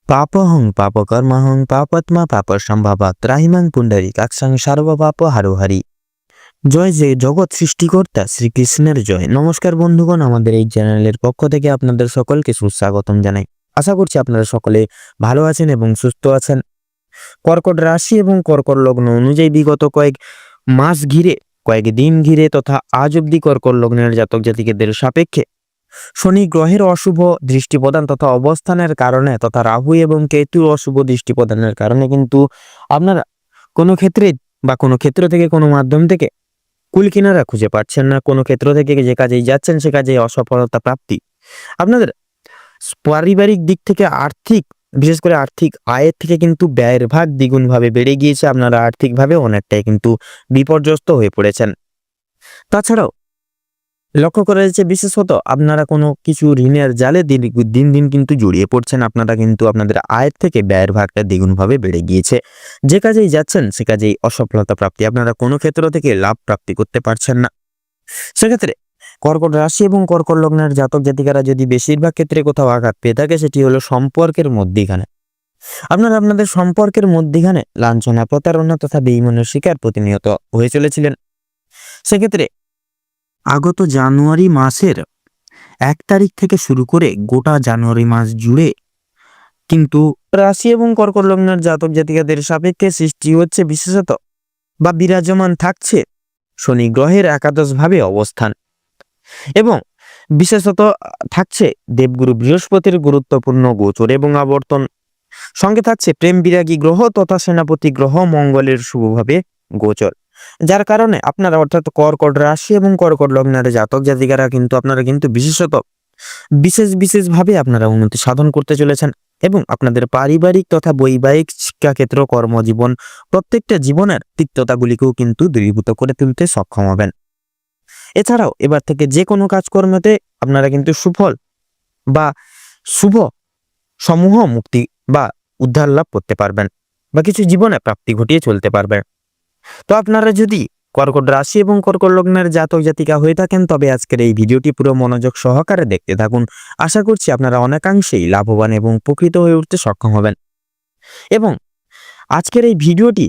পাপহং পাপকর্মহং পাপাত্মা পাপসম্ভবা ত্রাহিমাং পুণ্ডরীকাক্ষং সর্বপাপ হারোহারি। জয় যে জগৎ সৃষ্টিকর্তা শ্রীকৃষ্ণের জয়। নমস্কার বন্ধুগণ, আমাদের এই চ্যানেলের পক্ষ থেকে আপনাদের সকলকে সুস্বাগতম জানাই। আশা করছি আপনারা সকলে ভালো আছেন এবং সুস্থ আছেন। কর্কট রাশি এবং কর্কট লগ্ন অনুযায়ী বিগত কয়েক মাস ঘিরে, কয়েক দিন ঘিরে তথা আজ অব্দি কর্কট লগ্নের জাতক জাতিকাদের সাপেক্ষে শনি গ্রহের অশুভ দৃষ্টি প্রদান তথা অবস্থানের কারণে তথা রাহু এবং কেতুর অশুভ দৃষ্টি প্রদানের কারণে কিন্তু আপনারা কোনো ক্ষেত্রে বা কোনো ক্ষেত্র থেকে কোনো মাধ্যম থেকে কুল কিনারা খুঁজে পাচ্ছেন না। কোনো ক্ষেত্র থেকে যে কাজেই যাচ্ছেন সে কাজে অসফলতা প্রাপ্তি। আপনাদের পারিবারিক দিক থেকে আর্থিক, বিশেষ করে আর্থিক আয়ের থেকে কিন্তু ব্যয়ের ভাগ দ্বিগুণভাবে বেড়ে গিয়েছে। আপনারা আর্থিকভাবে অনেকটাই কিন্তু বিপর্যস্ত হয়ে পড়েছেন। তাছাড়াও লক্ষ্য করা যাচ্ছে বিশেষত আপনারা কোনো কিছু ঋণের জালে দিন দিন কিন্তু জড়িয়ে পড়ছেন। আপনারা কিন্তু আপনাদের আয়ের থেকে ব্যয়ের ভাগটা দ্বিগুণভাবে বেড়ে গিয়েছে। যে কাজেই যাচ্ছেন সে কাজেই অসফলতা প্রাপ্তি। আপনারা কোনো ক্ষেত্র থেকে লাভ প্রাপ্তি করতে পারছেন না। সেক্ষেত্রে কর্কট রাশি এবং কর্কট লগ্নের জাতক জাতিকারা যদি বেশিরভাগ ক্ষেত্রে কোথাও আঘাত পেয়ে থাকে সেটি হলো সম্পর্কের মধ্যিখানে। আপনারা আপনাদের সম্পর্কের মধ্যিখানে লাঞ্ছনা, প্রতারণা তথা বেঈমানের শিকার প্রতিনিয়ত হয়ে চলেছিলেন। সেক্ষেত্রে আগত জানুয়ারি মাসের 1 তারিখ থেকে শুরু করে গোটা জানুয়ারি মাস জুড়ে কিন্তু রাশি এবং কর্কট লগ্নের জাতক জাতিকাদের সাপেক্ষে সৃষ্টি হচ্ছে বিশেষত বা বিরাজমান থাকছে শনি গ্রহের একাদশভাবে অবস্থান এবং বিশেষত থাকছে দেবগুরু বৃহস্পতির গুরুত্বপূর্ণ গোচর এবং আবর্তন। সঙ্গে থাকছে প্রেম বিরাগী গ্রহ তথা সেনাপতি গ্রহ মঙ্গলের শুভভাবে গোচর, যার কারণে আপনারা অর্থাৎ কর্কট রাশি এবং কর্কট লগ্নের জাতক জাতিকারা কিন্তু আপনারা কিন্তু বিশেষত বিশেষভাবে আপনারা উন্নতি সাধন করতে চলেছেন এবং আপনাদের পারিবারিক তথা বৈবাহিক শিক্ষাক্ষেত্র, কর্মজীবন প্রত্যেকটা জীবনের তিক্ততাগুলিকেও কিন্তু দূরীভূত করে তুলতে সক্ষম হবেন। এছাড়াও এবার থেকে যে কোনো কাজকর্মতে আপনারা কিন্তু সুফল বা শুভ সমূহ মুক্তি বা উদ্ধার লাভ করতে পারবেন বা কিছু জীবনে প্রাপ্তি ঘটিয়ে চলতে পারবেন। তো আপনারা যদি কর্কট রাশি এবং কর্কট লগ্নের জাতক জাতিকা হয়ে থাকেন তবে আজকের এই ভিডিওটি পুরো মনোযোগ সহকারে দেখতে থাকুন। আশা করছি আপনারা অনেকাংশেই লাভবান এবং উপকৃত হয়ে উঠতে সক্ষম হবেন এবং আজকের এই ভিডিওটি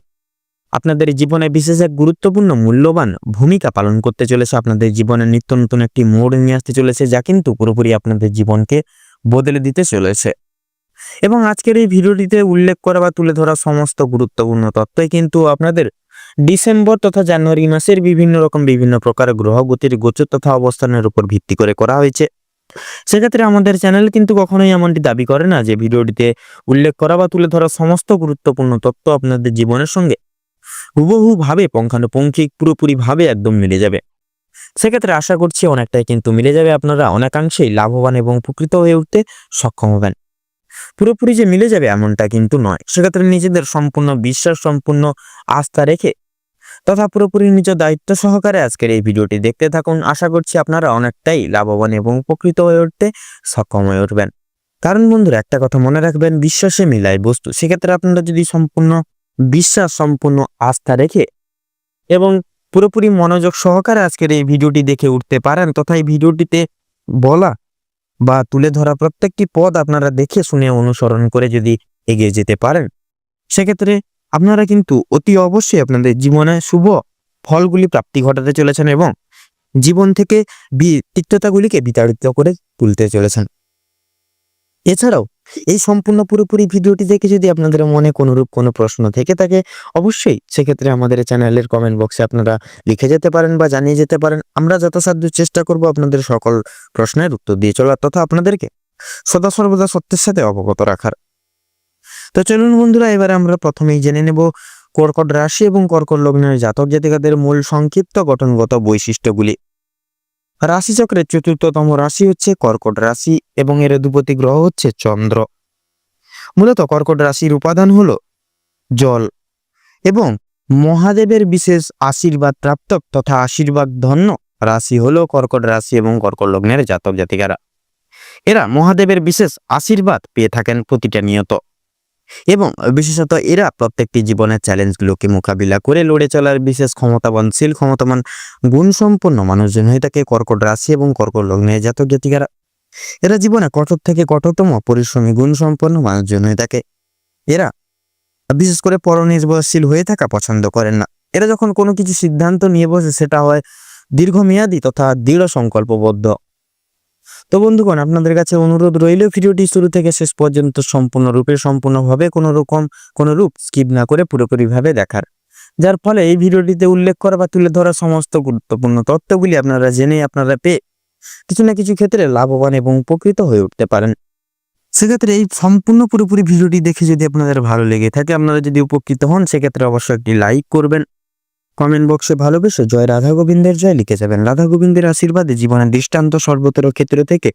আপনাদের জীবনে বিশেষ এক গুরুত্বপূর্ণ মূল্যবান ভূমিকা পালন করতে চলেছে। আপনাদের জীবনে নিত্য নতুন একটি মোড় নিয়ে আসতে চলেছে যা কিন্তু পুরোপুরি আপনাদের জীবনকে বদলে দিতে চলেছে এবং আজকের এই ভিডিওটিতে উল্লেখ করা বা তুলে ধরা সমস্ত গুরুত্বপূর্ণ তথ্যই কিন্তু আপনাদের ডিসেম্বর তথা জানুয়ারি মাসের বিভিন্ন প্রকার গ্রহগতির গোচর তথা অবস্থানের উপর ভিত্তি করে করা হয়েছে। সেক্ষেত্রে আমাদের চ্যানেল কিন্তু কখনোই এমনটি দাবি করে না যে ভিডিওটিতে উল্লেখ করা বা তুলে ধরা সমস্ত গুরুত্বপূর্ণ তথ্য আপনাদের জীবনের সঙ্গে হুবহু ভাবে পুঙ্খানুপুঙ্খিক পুরোপুরি ভাবে একদম মিলে যাবে। সেক্ষেত্রে আশা করছি অনেকটাই কিন্তু মিলে যাবে, আপনারা অনেকাংশেই লাভবান এবং উপকৃত হয়ে উঠতে সক্ষম হবেন। পুরোপুরি যে মিলে যাবে এমনটা কিন্তু নয়। সেক্ষেত্রে নিজেদের সম্পূর্ণ বিশ্বাস, সম্পূর্ণ আস্থা রেখে তথা পুরোপুরি নিজ দায়িত্ব সহকারে আজকের এই ভিডিওটি দেখতে থাকুন। আশা করছি আপনারা অনেকটাই লাভবান এবং উপকৃত হয়ে উঠতে সক্ষম হয়ে উঠবেন। কারণ বন্ধুরা একটা কথা মনে রাখবেন, বিশ্বাসে মিলায় বস্তু। সেক্ষেত্রে আপনারা যদি সম্পূর্ণ বিশ্বাস, সম্পূর্ণ আস্থা রেখে এবং পুরোপুরি মনোযোগ সহকারে আজকের এই ভিডিওটি দেখে উঠতে পারেন তথা এই ভিডিওটিতে বলা বা তুলে ধরা প্রত্যেকটি পদ আপনারা দেখে শুনে অনুসরণ করে যদি এগিয়ে যেতে পারেন সেক্ষেত্রে আপনারা কিন্তু অতি অবশ্যই আপনাদের জীবনে শুভ ফলগুলি প্রাপ্তি ঘটাতে চলেছেন এবং জীবন থেকে তিক্ততাগুলিকে বিতাড়িত করে তুলতে চলেছেন। এছাড়াও এই সম্পূর্ণ পুরোপুরি ভিডিওটি দেখে যদি আপনাদের মনে কোনোরূপ কোনো প্রশ্ন থেকে থাকে অবশ্যই সেক্ষেত্রে আমাদের চ্যানেলের কমেন্ট বক্সে আপনারা লিখে যেতে পারেন বা জানিয়ে যেতে পারেন। আমরা যথাসাধ্য চেষ্টা করব আপনাদের সকল প্রশ্নের উত্তর দিয়ে চলার তথা আপনাদেরকে সদা সর্বদা সত্যের সাথে অবগত রাখার। তো চলুন বন্ধুরা, এবারে আমরা প্রথমেই জেনে নেব কর্কট রাশি এবং কর্কট লগ্নের জাতক জাতিকাদের মূল সংক্ষিপ্ত গঠনগত বৈশিষ্ট্যগুলি। রাশিচক্রের চতুর্থতম রাশি হচ্ছে কর্কট রাশি এবং এর অধিপতি গ্রহ হচ্ছে চন্দ্র। মূলত কর্কট রাশির উপাদান হলো জল এবং মহাদেবের বিশেষ আশীর্বাদ প্রাপ্ত তথা আশীর্বাদ ধন্য রাশি হলো কর্কট রাশি এবং কর্কট লগ্নের জাতক জাতিকারা। এরা মহাদেবের বিশেষ আশীর্বাদ পেয়ে থাকেন প্রতিটা নিয়ত এবং বিশেষত এরা প্রত্যেকটি জীবনের চ্যালেঞ্জগুলোকে মোকাবিলা করে লড়ে চলার বিশেষ ক্ষমতাবান গুণসম্পন্ন মানুষজন হয়ে থাকে কর্কট রাশি এবং কর্কট লগ্নের জাতক জাতিকারা। এরা জীবনে কঠোর থেকে কঠোরতম পরিশ্রমী গুণসম্পন্ন মানুষজন হয়ে থাকে। এরা বিশেষ করে পরনির্ভরশীল হয়ে থাকা পছন্দ করেন না। এরা যখন কোনো কিছু সিদ্ধান্ত নিয়ে বসে সেটা হয় দীর্ঘমেয়াদী তথা দৃঢ় সংকল্পবদ্ধ। তো বন্ধুগণ, আপনাদের কাছে অনুরোধ রইল ভিডিওটি শুরু থেকে শেষ পর্যন্ত সম্পূর্ণভাবে কোনো রূপ স্কিপ না করে পুরোপুরিভাবে দেখার, যার ফলে এই ভিডিওটিতে উল্লেখ করা বা তুলে ধরা সমস্ত গুরুত্বপূর্ণ তথ্যগুলি আপনারা জেনে আপনারা পেয়ে কিছু না কিছু ক্ষেত্রে লাভবান এবং উপকৃত হয়ে উঠতে পারেন। সেক্ষেত্রে এই সম্পূর্ণ পুরোপুরি ভিডিওটি দেখে যদি আপনাদের ভালো লেগে থাকে, আপনারা যদি উপকৃত হন, সেক্ষেত্রে অবশ্যই একটি লাইক করবেন। কমেন্ট বক্সে ভালোবেসে জয় রাধা গোবিন্দের জয় লিখে যাবেন। রাধা গোবিন্দের আশীর্বাদে জীবনের দৃষ্টান্ত সর্বতর ক্ষেত্র থেকে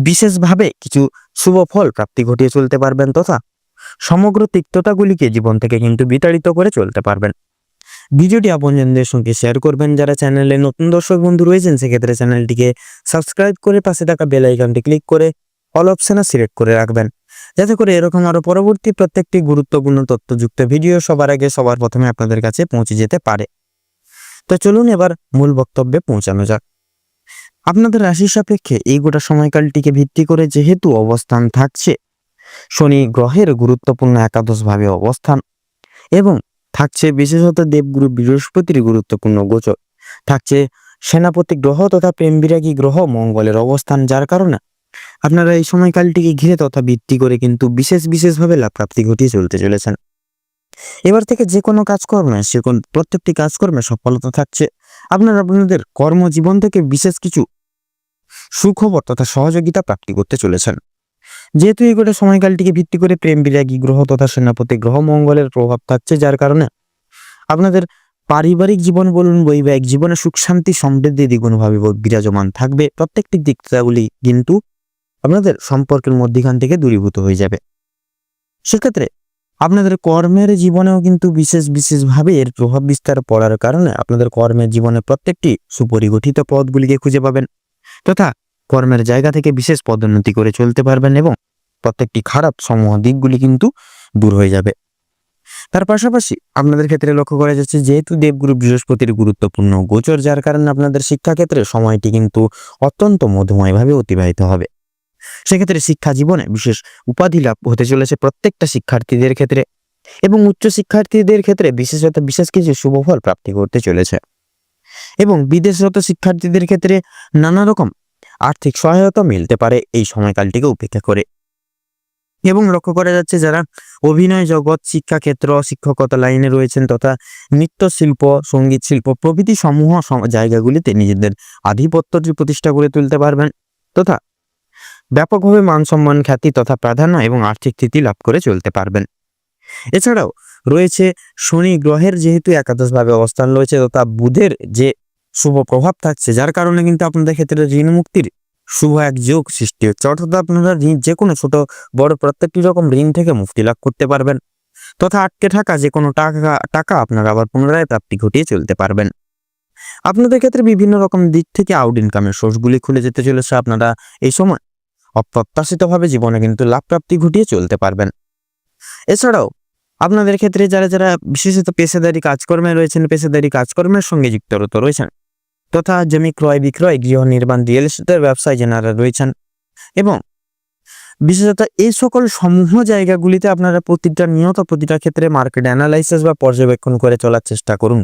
বিশেষভাবে কিছু শুভ ফল প্রাপ্তি ঘটিয়ে চলতে পারবেন তথা সমগ্র তিক্ততাগুলিকে জীবন থেকে কিন্তু বিতাড়িত করে চলতে পারবেন। ভিডিওটি আপনজনদের সঙ্গে শেয়ার করবেন। যারা চ্যানেলে নতুন দর্শক বন্ধু রয়েছেন, সেক্ষেত্রে চ্যানেলটিকে সাবস্ক্রাইব করে পাশে থাকা বেল আইকনটি ক্লিক করে অল অপশনে সিলেক্ট করে রাখবেন, যাতে করে এরকম আরো পরবর্তী প্রত্যেকটি গুরুত্বপূর্ণ তথ্যযুক্ত ভিডিও সবার আগে সবার প্রথমে আপনাদের কাছে পৌঁছে যেতে পারে। তো চলুন এবার মূল বক্তব্যে পৌঁছানো যাক। আপনাদের রাশি সাপেক্ষে এই গোটা সময়কালটিকে ভিত্তি করে যেহেতু অবস্থান থাকছে শনি গ্রহের গুরুত্বপূর্ণ একাদশভাবে অবস্থান, এবং থাকছে বিশেষত দেবগুরু বৃহস্পতির গুরুত্বপূর্ণ গোচর, থাকছে সেনাপতি গ্রহ তথা প্রেমবিরাগী গ্রহ মঙ্গলের অবস্থান, যার কারণে আপনারা এই সময়কালটিকে ঘিরে তথা ভিত্তি করে কিন্তু বিশেষভাবে লাভ প্রাপ্তি ঘটিয়ে চলতে চলেছেন। এবার থেকে যে কোনো কাজকর্মে প্রত্যেকটি কাজকর্মে সফলতা থাকছে। আপনারা আপনাদের কর্মজীবন থেকে বিশেষ কিছু সুখবর তথা সহযোগিতা প্রাপ্তি করতে চলেছেন। যেহেতু এই গোটা সময়কালটিকে ভিত্তি করে প্রেম বিরাগী গ্রহ তথা সেনাপতি গ্রহ মঙ্গলের প্রভাব থাকছে, যার কারণে আপনাদের পারিবারিক জীবন বলুন, বৈবাহিক জীবনে সুখ শান্তি সমৃদ্ধি দ্বিগুণভাবে বিরাজমান থাকবে। প্রত্যেকটি দিকগুলি কিন্তু আপনাদের সম্পর্কের মধ্যখান থেকে দূরীভূত হয়ে যাবে। সেক্ষেত্রে আপনাদের কর্মের জীবনেও কিন্তু বিশেষভাবে এর প্রভাব বিস্তার পড়ার কারণে আপনাদের কর্মের জীবনে প্রত্যেকটি সুপরিগঠিত পদগুলিকে খুঁজে পাবেন তথা কর্মের জায়গা থেকে বিশেষ পদোন্নতি করে চলতে পারবেন, এবং প্রত্যেকটি খারাপ সমূহ দিকগুলি কিন্তু দূর হয়ে যাবে। তার পাশাপাশি আপনাদের ক্ষেত্রে লক্ষ্য করা যাচ্ছে যেহেতু দেবগুরু বৃহস্পতির গুরুত্বপূর্ণ গোচর, যার কারণে আপনাদের শিক্ষাক্ষেত্রে সময়টি কিন্তু অত্যন্ত মধুময়ভাবে অতিবাহিত হবে। সেক্ষেত্রে শিক্ষা জীবনে বিশেষ উপাধি লাভ হতে চলেছে প্রত্যেকটা শিক্ষার্থীদের ক্ষেত্রে, এবং উচ্চ শিক্ষার্থীদের ক্ষেত্রে বিশেষ কিছু শুভফল প্রাপ্তি করতে চলেছে, এবং বিদেশরত শিক্ষার্থীদের ক্ষেত্রে নানা রকম আর্থিক সহায়তা মিলতে পারে এই সময়কালটিকে উপেক্ষা করে। এবং লক্ষ্য করা যাচ্ছে যারা অভিনয় জগৎ, শিক্ষাক্ষেত্র, শিক্ষকতা লাইনে রয়েছেন তথা নৃত্য শিল্প, সঙ্গীত শিল্প প্রভৃতি সমূহ জায়গাগুলিতে নিজেদের আধিপত্যটি প্রতিষ্ঠা করে তুলতে পারবেন তথা ব্যাপকভাবে মান সম্মান, খ্যাতি তথা প্রাধান্য এবং আর্থিক স্থিতি লাভ করে চলতে পারবেন। এছাড়াও রয়েছে শনি গ্রহের যেহেতু একাদশভাবে অবস্থান রয়েছে তথা বুধের যে শুভ প্রভাব থাকছে, যার কারণে কিন্তু আপনাদের ক্ষেত্রে ঋণ মুক্তির শুভ এক যোগ সৃষ্টি হচ্ছে। অর্থাৎ আপনারা যে কোনো ছোট বড় প্রত্যেকটি রকম ঋণ থেকে মুক্তি লাভ করতে পারবেন তথা আটকে থাকা যে কোনো টাকা আপনারা আবার পুনরায় প্রাপ্তি ঘটিয়ে চলতে পারবেন। আপনাদের ক্ষেত্রে বিভিন্ন রকম দিক থেকে আউট ইনকামের সোর্সগুলি খুলে যেতে চলেছে। আপনারা এই সময় অপ্রত্যাশিতভাবে জীবনে কিন্তু লাভ প্রাপ্তি ঘটিয়ে চলতে পারবেন। এছাড়াও আপনাদের ক্ষেত্রে যারা বিশেষত পেশাদারি কাজকর্মে রয়েছেন, পেশাদারি কাজকর্মের সঙ্গে যুক্ত রয়েছেন তথা জমি ক্রয় বিক্রয়, গৃহ নির্মাণ, রিয়েল এস্টেটের ব্যবসায় যারা রয়েছেন, এবং বিশেষত এই সকল সমূহ জায়গাগুলিতে আপনারা প্রতিটা ক্ষেত্রে মার্কেট অ্যানালাইসিস বা পর্যবেক্ষণ করে চলার চেষ্টা করুন,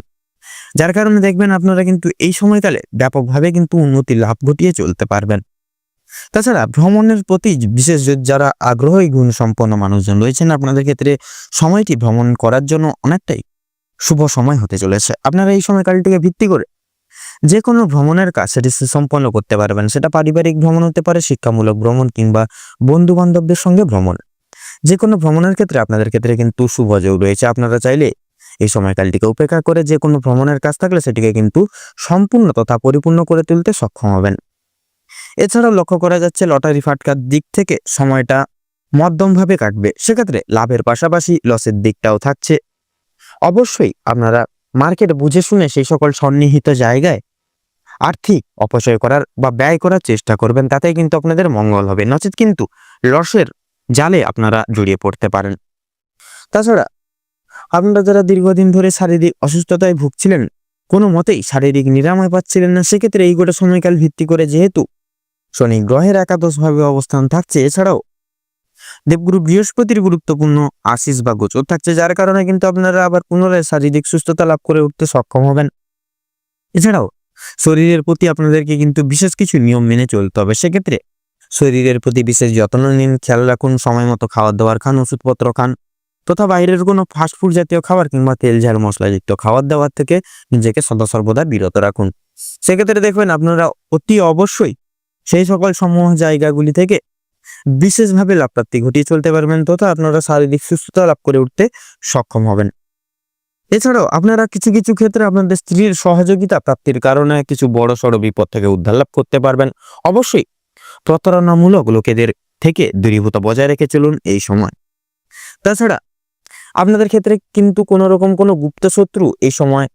যার কারণে দেখবেন আপনারা কিন্তু এই সময়কালে ব্যাপকভাবে কিন্তু উন্নতি লাভ ঘটিয়ে চলতে পারবেন। তাছাড়া ভ্রমণের প্রতি বিশেষ যারা আগ্রহী গুণ সম্পন্ন মানুষজন রয়েছেন, আপনাদের ক্ষেত্রে সময়টি ভ্রমণ করার জন্য অনেকটাই শুভ সময় হতে চলেছে। আপনারা এই সময়কালটিকে ভিত্তি করে যে কোনো ভ্রমণের কাজ সেটি সম্পন্ন করতে পারবেন। সেটা পারিবারিক ভ্রমণ হতে পারে, শিক্ষামূলক ভ্রমণ, কিংবা বন্ধু বান্ধবদের সঙ্গে ভ্রমণ। যে কোনো ভ্রমণের ক্ষেত্রে আপনাদের ক্ষেত্রে কিন্তু শুভ যোগ রয়েছে। আপনারা চাইলে এই সময়কালটিকে উপেক্ষা করে যে কোনো ভ্রমণের কাজ থাকলে সেটিকে কিন্তু সম্পূর্ণ তথা পরিপূর্ণ করে তুলতে সক্ষম হবেন। এছাড়াও লক্ষ্য করা যাচ্ছে লটারি ফাটকার দিক থেকে সময়টা মধ্যমভাবে কাটবে। সেক্ষেত্রে লাভের পাশাপাশি লসের দিকটাও থাকছে। অবশ্যই আপনারা মার্কেট বুঝে শুনে সেই সকল সন্নিহিত জায়গায় আর্থিক অপচয় করার বা ব্যয় করার চেষ্টা করবেন, তাতেই কিন্তু আপনাদের মঙ্গল হবে, নচেত কিন্তু লসের জালে আপনারা জড়িয়ে পড়তে পারেন। তাছাড়া আপনারা যারা দীর্ঘদিন ধরে শারীরিক অসুস্থতায় ভুগছিলেন, কোনো মতেই শারীরিক নিরাময় পাচ্ছিলেন না, সেক্ষেত্রে এই গোটা সময়কাল ভিত্তি করে যেহেতু শনি গ্রহের একাদশভাবে অবস্থান থাকছে। এছাড়াও দেবগুরু বৃহস্পতির গুরুত্বপূর্ণ আশিস বা গোচর থাকছে, যার কারণে কিন্তু আপনারা আবার পুনরায় শারীরিক সুস্থতা লাভ করে উঠতে সক্ষম হবেন। এছাড়াও শরীরের প্রতি আপনাদেরকে কিন্তু বিশেষ কিছু নিয়ম মেনে চলতে হবে। সেক্ষেত্রে শরীরের প্রতি বিশেষ যত্ন নিন, খেয়াল রাখুন, সময় মতো খাবার দাবার খান, ওষুধপত্র খান তথা বাইরের কোনো ফাস্টফুড জাতীয় খাবার কিংবা তেল ঝাল মশলাযুক্ত খাবার দাবার থেকে নিজেকে সদা সর্বদা বিরত রাখুন। সেক্ষেত্রে দেখবেন আপনারা অতি অবশ্যই সেই সকল সমূহ জায়গাগুলি থেকে বিশেষভাবে লাভ প্রাপ্তি ঘটিয়ে চলতে পারবেন তথা আপনারা শারীরিক সুস্থতা লাভ করে উঠতে সক্ষম হবেন। এছাড়াও আপনারা কিছু কিছু ক্ষেত্রে আপনাদের স্ত্রীর সহযোগিতা প্রাপ্তির কারণে কিছু বড় সড় বিপদ থেকে উদ্ধার লাভ করতে পারবেন। অবশ্যই প্রতারণামূলক লোকেদের থেকে দূরীভূত বজায় রেখে চলুন এই সময়। তাছাড়া আপনাদের ক্ষেত্রে কিন্তু কোনো রকম কোনো গুপ্ত শত্রু এই সময়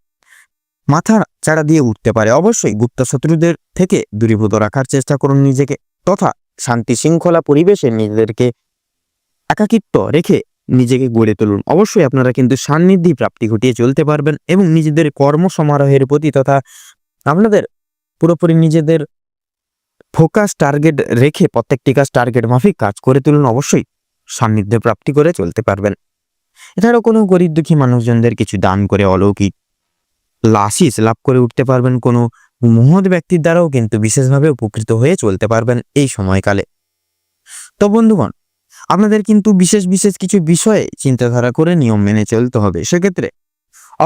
মাথা চাড়া দিয়ে উঠতে পারে। অবশ্যই গুপ্ত শত্রুদের থেকে দূরীভূত রাখার চেষ্টা করুন নিজেকে, তথা শান্তি শৃঙ্খলা পরিবেশে নিজেদেরকে একাকিত্ব রেখে নিজেকে গড়ে তুলুন। অবশ্যই আপনারা কিন্তু সান্নিধ্যি প্রাপ্তি ঘটিয়ে চলতে পারবেন এবং নিজেদের কর্ম সমারোহের প্রতি তথা আপনাদের পুরোপুরি নিজেদের ফোকাস টার্গেট রেখে প্রত্যেকটি কাজ টার্গেট মাফিক কাজ করে তুলুন। অবশ্যই সান্নিধ্য প্রাপ্তি করে চলতে পারবেন। এছাড়াও কোনো গরিব দুঃখী মানুষজনদের কিছু দান করে অলৌকিক আশিস লাভ করে উঠতে পারবেন। কোনো মহৎ ব্যক্তির দ্বারাও কিন্তু বিশেষভাবে উপকৃত হয়ে চলতে পারবেন এই সময়কালে। তো বন্ধুগণ, আপনাদের কিন্তু বিশেষ বিশেষ কিছু বিষয়ে চিন্তাধারা করে নিয়ম মেনে চলতে হবে। সেক্ষেত্রে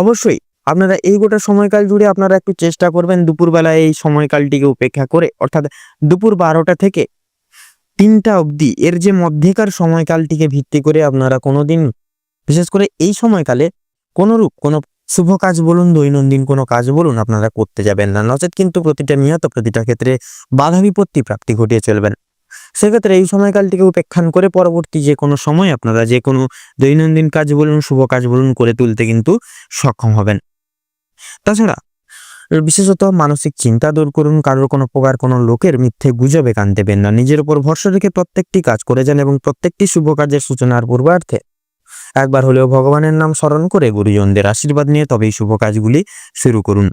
অবশ্যই আপনারা এই গোটা সময়কাল জুড়ে আপনারা একটু চেষ্টা করবেন দুপুরবেলা এই সময়কালটিকে উপেক্ষা করে, অর্থাৎ দুপুর 12টা থেকে 3টা অবধি এর যে মধ্যেকার সময়কালটিকে ভিত্তি করে আপনারা কোনোদিন বিশেষ করে এই সময়কালে কোনোরূপ কোনো শুভ কাজ বলুন, দৈনন্দিন কোনো কাজ বলুন আপনারা করতে যাবেন না, নচেত কিন্তু প্রতিটা নিয়ত প্রতিটা ক্ষেত্রে বাধা বিপত্তি প্রাপ্তি ঘটিয়ে চলবেন। সেক্ষেত্রে এই সময়কালটিকে উপেক্ষা করে পরবর্তী যে কোনো সময় আপনারা যে কোনো দৈনন্দিন কাজ বলুন, শুভ কাজ বলুন করে তুলতে কিন্তু সক্ষম হবেন। তাছাড়া বিশেষত মানসিক চিন্তা দূর করুন, কারোর কোনো প্রকার কোনো লোকের মিথ্যে গুজবে কান দেবেন না, নিজের উপর ভরসা রেখে প্রত্যেকটি কাজ করে যান এবং প্রত্যেকটি শুভ কাজের সূচনার পূর্বার্থে একবার হলেও ভগবানের নাম স্মরণ করে গুরুজনদের আশীর্বাদ নিয়ে তবেই শুভ কাজগুলি শুরু করুন।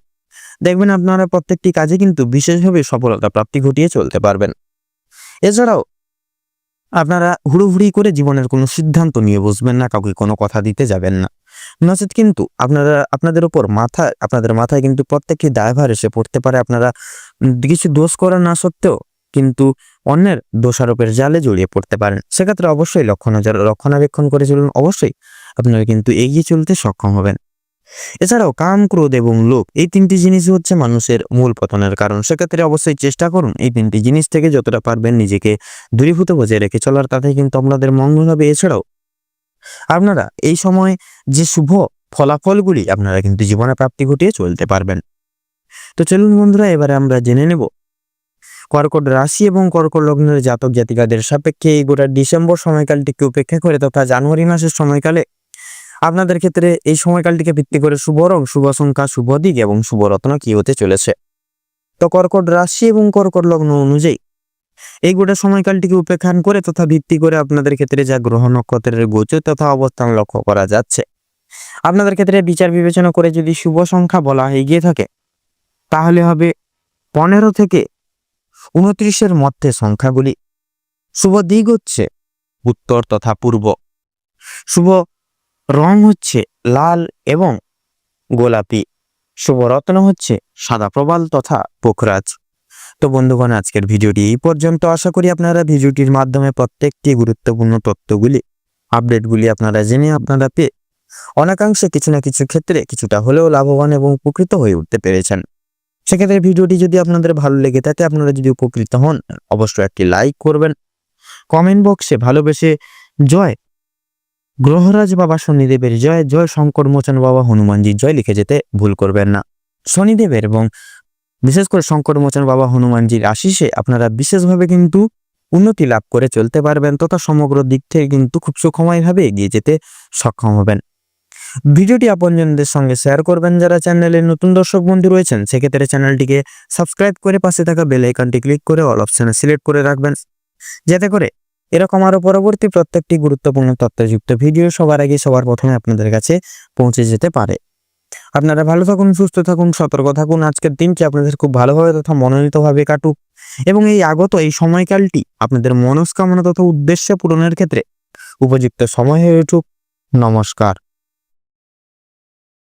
দেখবেন আপনারা প্রত্যেকটি কাজে কিন্তু বিশেষভাবে সফলতা প্রাপ্তি ঘটিয়ে চলতে পারবেন। এছাড়াও আপনারা হুড়োহুড়ি করে জীবনের কোনো সিদ্ধান্ত নিয়ে বসবেন না, কাউকে কোনো কথা দিতে যাবেন না, নচেত কিন্তু আপনাদের উপর আপনাদের মাথায় কিন্তু প্রত্যেকটি দায়ভার এসে পড়তে পারে। আপনারা কিছু দোষ করা না সত্ত্বেও কিন্তু অন্যের দোষারোপের জালে জড়িয়ে পড়তে পারেন। সেক্ষেত্রে অবশ্যই রক্ষণাবেক্ষণ করে চলুন। অবশ্যই আপনারা কিন্তু এগিয়ে চলতে সক্ষম হবেন। এছাড়াও কাম, ক্রোধ এবং লোভ এই 3টি জিনিস হচ্ছে মানুষের মূল পতনের কারণ। সেক্ষেত্রে অবশ্যই চেষ্টা করুন এই 3টি জিনিস থেকে যতটা পারবেন নিজেকে দূরীভূত বজায় রেখে চলার, তাতে কিন্তু আপনাদের মঙ্গল হবে। এছাড়াও আপনারা এই সময় যে শুভ ফলাফলগুলি আপনারা কিন্তু জীবনে প্রাপ্তি ঘটিয়ে চলতে পারবেন। তো চলুন বন্ধুরা, এবারে আমরা জেনে নেব কর্কট রাশি এবং কর্কট লগ্নের জাতক জাতিকাদের সাপেক্ষে এই গোটা ডিসেম্বর সময়কালটিকে উপেক্ষা করে তথা জানুয়ারি মাসের সময়কালে আপনাদের ক্ষেত্রে এই সময়কালটিকে ভিত্তি করে শুভ রং, শুভ সংখ্যা, শুভ দিক এবং শুভ রত্ন কি হতে চলেছে। তো কর্কট রাশি এবং কর্কট লগ্ন অনুযায়ী এই গোটা সময়কালটিকে উপেক্ষা করে তথা ভিত্তি করে আপনাদের ক্ষেত্রে যা গ্রহ নক্ষত্রের গোচর তথা অবস্থান লক্ষ্য করা যাচ্ছে, আপনাদের ক্ষেত্রে বিচার বিবেচনা করে যদি শুভ সংখ্যা বলা হয়ে গিয়ে থাকে তাহলে হবে 15 থেকে 29-এর মধ্যে সংখ্যাগুলি। শুভ দিক হচ্ছে উত্তর তথা পূর্ব। শুভ রং হচ্ছে লাল এবং গোলাপি। শুভ রত্ন হচ্ছে সাদা প্রবাল তথা পোখরাজ। তো বন্ধুগণ, আজকের ভিডিওটি এই পর্যন্ত। আশা করি আপনারা ভিডিওটির মাধ্যমে প্রত্যেকটি গুরুত্বপূর্ণ তথ্যগুলি, আপডেটগুলি আপনারা জেনে আপনারা পেয়ে অনেকাংশে কিছু না কিছু ক্ষেত্রে কিছুটা হলেও লাভবান এবং উপকৃত হয়ে উঠতে পেরেছেন। সেক্ষেত্রে ভিডিওটি যদি আপনাদের ভালো লেগে থাকে, আপনারা যদি উপকৃত হন, অবশ্যই একটি লাইক করবেন। কমেন্ট বক্সে ভালোবেসে জয় গ্রহরাজ বাবা শনিদেবের জয়, জয় শঙ্কর মোচন বাবা হনুমানজির জয় লিখে যেতে ভুল করবেন না। শনিদেবের এবং বিশেষ করে শঙ্কর মোচন বাবা হনুমানজির আশিসে আপনারা বিশেষভাবে কিন্তু উন্নতি লাভ করে চলতে পারবেন তথা সমগ্র দিক থেকে কিন্তু খুব সুখময়ভাবে এগিয়ে যেতে সক্ষম হবেন। ভিডিওটি আপনজনদের সঙ্গে শেয়ার করবেন। যারা চ্যানেলের নতুন দর্শক বন্ধু রয়েছেন সেক্ষেত্রে চ্যানেলটিকে সাবস্ক্রাইব করে পাশে থাকা বেল আইকনটি ক্লিক করে অল অপশনে সিলেক্ট করে রাখবেন, যাতে করে এরকম আরো পরবর্তী প্রত্যেকটি গুরুত্বপূর্ণ তথ্যযুক্ত ভিডিও সবার আগে সবার প্রথমে আপনাদের কাছে পৌঁছে যেতে পারে। আপনারা ভালো থাকুন, সুস্থ থাকুন, সতর্ক থাকুন। আজকের দিনটি আপনাদের খুব ভালোভাবে তথা মনোনীতভাবে কাটুক এবং এই আগত এই সময়কালটি আপনাদের মনস্কামনা তথা উদ্দেশ্য পূরণের ক্ষেত্রে উপযুক্ত সময় হয়ে উঠুক। নমস্কার।